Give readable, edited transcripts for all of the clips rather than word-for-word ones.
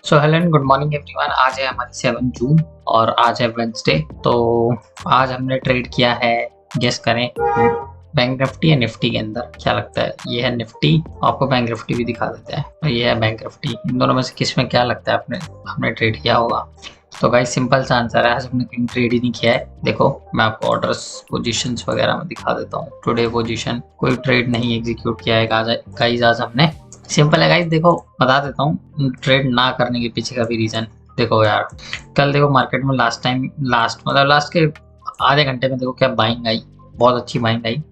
So hello and good morning everyone. आज है हमारी 7 जून और आज है वेंसडे। तो आज हमने ट्रेड किया है, गेस करें, बैंक निफ्टी या निफ्टी के अंदर। क्या लगता है? ये है निफ्टी, आपको बैंक निफ्टी भी दिखा देते हैं। और ये है बैंक निफ्टी। इन दोनों में से किस में क्या लगता है हमने ट्रेड किया होगा? तो गाइस सिंपल सा आंसर है, आज हमने कहीं ट्रेड ही नहीं किया है। देखो मैं आपको ऑर्डर्स, पोजीशंस वगैरह में दिखा देता हूँ। टुडे पोजीशन कोई ट्रेड नहीं एग्जीक्यूट किया है गाइस आज हमने। सिंपल है गाइस, देखो बता देता हूँ ट्रेड ना करने के पीछे का भी रीजन। देखो यार, कल देखो मार्केट में लास्ट के आधे घंटे में देखो क्या बाइंग आई, बहुत अच्छी बाइंग आई।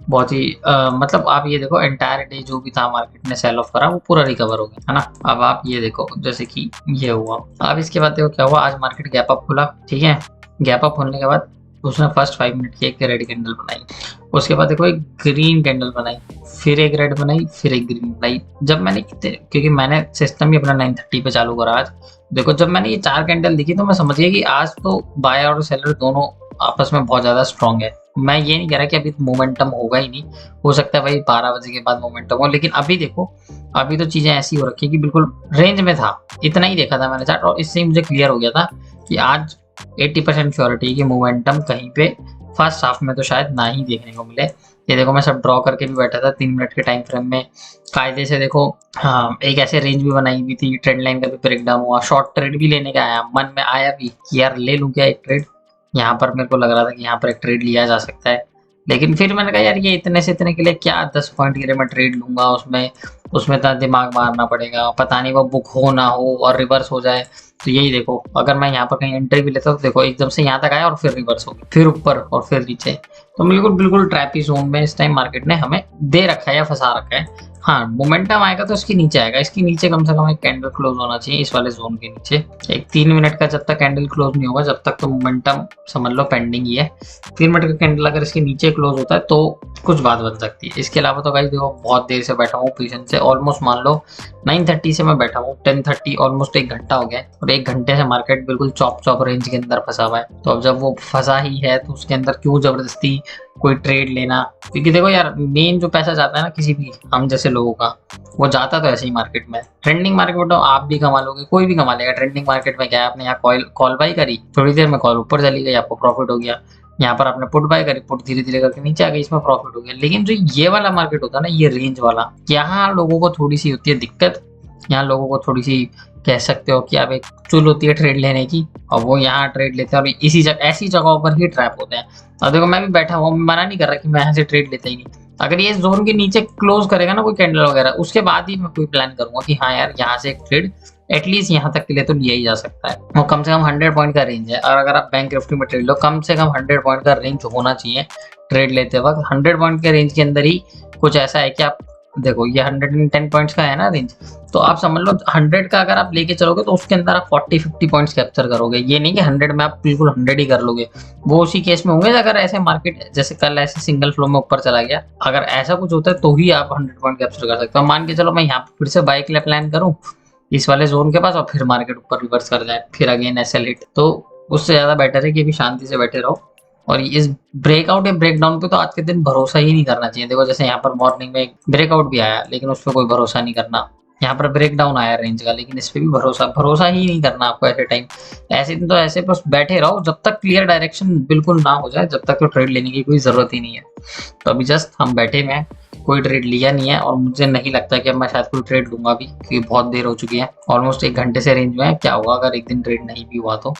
बहुत ही मतलब आप ये देखो एंटायर डे जो भी था मार्केट ने सेल ऑफ करा वो पूरा रिकवर हो गया है ना। अब आप ये देखो जैसे कि ये हुआ। अब इसके बाद देखो क्या हुआ, आज मार्केट गैप अप खुला, ठीक है। गैप अप होने के बाद उसने फर्स्ट 5 मिनट की एक रेड कैंडल बनाई, उसके बाद देखो एक ग्रीन कैंडल बनाई, फिर एक रेड बनाई, फिर एक ग्रीन बनाई। जब मैंने क्योंकि मैंने सिस्टम ही अपना 9:30 पे चालू करा आज, देखो जब मैंने ये 4 कैंडल दिखी तो मैं समझ गया कि आज तो बायर और सेलर दोनों आपस में बहुत ज्यादा स्ट्रांग है। मैं ये नहीं कह रहा कि अभी मोमेंटम होगा ही नहीं, हो सकता है भाई 12 बजे के बाद मोमेंटम हो, लेकिन अभी देखो अभी तो चीजें ऐसी हो रखी है कि बिल्कुल रेंज में था। इतना ही देखा था मैंने चार्ट और इससे मुझे क्लियर हो गया था कि आज 80% श्योरिटी की मोमेंटम कहीं पे फर्स्ट हाफ में तो शायद ना ही देखने को मिले। ये देखो मैं सब ड्रॉ करके भी बैठा था 3 मिनट के टाइम फ्रेम में कायदे से। देखो हाँ, एक ऐसे रेंज भी बनाई हुई थी, ट्रेंड लाइन का भी ब्रेक डाउन हुआ, शॉर्ट ट्रेड भी लेने का आया, मन में आया भी कि यार ले लूं क्या एक ट्रेड। यहाँ पर मेरे को लग रहा था कि यहाँ पर एक ट्रेड लिया जा सकता है, लेकिन फिर मैंने कहा यार ये इतने से इतने के लिए क्या 10 पॉइंट के लिए मैं ट्रेड लूंगा, उसमें उसमें इतना दिमाग मारना पड़ेगा, पता नहीं वो बुक हो ना हो और रिवर्स हो जाए। तो यही देखो, अगर मैं यहाँ पर कहीं एंट्री भी लेता हूँ, देखो एकदम से यहाँ तक आया और फिर रिवर्स हो गया, फिर ऊपर और फिर नीचे। तो बिल्कुल बिल्कुल ट्रैपी जोन में इस टाइम मार्केट ने हमें दे रखा है या फंसा रखा है। हाँ मोमेंटम आएगा तो इसके नीचे आएगा, इसके नीचे कम से कम एक कैंडल क्लोज होना चाहिए इस वाले जोन के नीचे। एक 3 मिनट का जब तक कैंडल क्लोज नहीं होगा जब तक तो मोमेंटम समझ लो पेंडिंग ही है। 3 मिनट का कैंडल अगर इसके नीचे क्लोज होता है तो कुछ बात बन सकती है। इसके अलावा तो गाइस देखो बहुत देर से बैठा हूँ पोजीशन से, ऑलमोस्ट मान लो 9:30 से मैं बैठा हूँ, 10:30 ऑलमोस्ट 1 घंटा हो गया है और 1 घंटे से मार्केट बिल्कुल चॉप चॉप रेंज के अंदर फंसा हुआ है। तो अब जब वो फंसा ही है तो उसके अंदर क्यों जबरदस्ती कोई ट्रेड लेना? क्योंकि देखो यार मेन जो पैसा जाता है ना किसी भी हम जैसे लोगों का, वो जाता तो ऐसे ही मार्केट में। ट्रेंडिंग मार्केट में तो आप भी कमा लोगे, कोई भी कमा लेगा। ट्रेंडिंग मार्केट में क्या है, आपने यहाँ कॉल बाई करी, थोड़ी देर में कॉल ऊपर चली गई, आपको प्रॉफिट हो गया। यहाँ पर आपने पुट बाय करी, पुट धीरे धीरे करके नीचे आ गई, इसमें प्रॉफिट हो गया। लेकिन जो ये वाला मार्केट होता है ना, ये रेंज वाला, यहाँ लोगों को थोड़ी सी होती है दिक्कत। यहाँ लोगों को थोड़ी सी कह सकते हो कि अब एक चुल होती है ट्रेड लेने की, और वो यहाँ ट्रेड लेते हैं और इसी जगह ऐसी जगहों पर ही ट्रैप होते हैं। अब देखो मैं भी बैठा हूँ, मना नहीं कर रहा कि मैं यहाँ से ट्रेड लेता ही नहीं। अगर ये जोन के नीचे क्लोज करेगा ना कोई कैंडल वगैरह, उसके बाद ही मैं कोई प्लान करूंगा कि हाँ यार यहाँ से एक ट्रेड एटलीस्ट यहाँ तक के लिए तो लिया ही जा सकता है। वो कम से कम 100 पॉइंट का रेंज है, और अगर आप बैंक निफ्टी में ट्रेड लो कम से कम 100 पॉइंट का रेंज होना चाहिए ट्रेड लेते वक्त। 100 पॉइंट के रेंज के अंदर ही कुछ ऐसा है कि आप देखो ये 110 पॉइंट्स का है ना रेंज, तो आप समझ लो 100 का अगर आप लेके चलोगे तो उसके अंदर आप 40-50 पॉइंट्स कैप्चर करोगे। ये नहीं कि 100 में आप बिल्कुल 100 ही कर लोगे, वो उसी केस में होंगे अगर ऐसे मार्केट जैसे कल ऐसे सिंगल फ्लो में ऊपर चला गया। अगर ऐसा कुछ होता है तो ही आप 100 पॉइंट कैप्चर कर सकते हो। मान के चलो मैं यहाँ पे फिर से बाई के लिए प्लान करूँ इस वाले जोन के पास और फिर मार्केट ऊपर रिवर्स कर जाए, फिर अगेन एसएल हिट, तो उससे ज्यादा बेटर है कि अभी शांति से बैठे रहो। और इस ब्रेकआउट या ब्रेकडाउन पे तो आज के दिन भरोसा ही नहीं करना चाहिए। देखो जैसे यहाँ पर मॉर्निंग में एक ब्रेकआउट भी आया लेकिन उस पर कोई भरोसा नहीं करना। यहाँ पर ब्रेकडाउन आया रेंज का लेकिन इस पे भी भरोसा ही नहीं करना आपको ऐसे टाइम। ऐसे दिन तो ऐसे बस बैठे रहो जब तक क्लियर डायरेक्शन बिल्कुल ना हो जाए, जब तक तो ट्रेड लेने की कोई जरूरत ही नहीं है। तो अभी जस्ट हम बैठे हुए हैं, कोई ट्रेड लिया नहीं है और मुझे नहीं लगता कि अब मैं शायद कोई ट्रेड लूंगा भी, क्योंकि बहुत देर हो चुकी है, ऑलमोस्ट 1 घंटे से रेंज में है। क्या होगा अगर एक दिन ट्रेड नहीं भी हुआ तो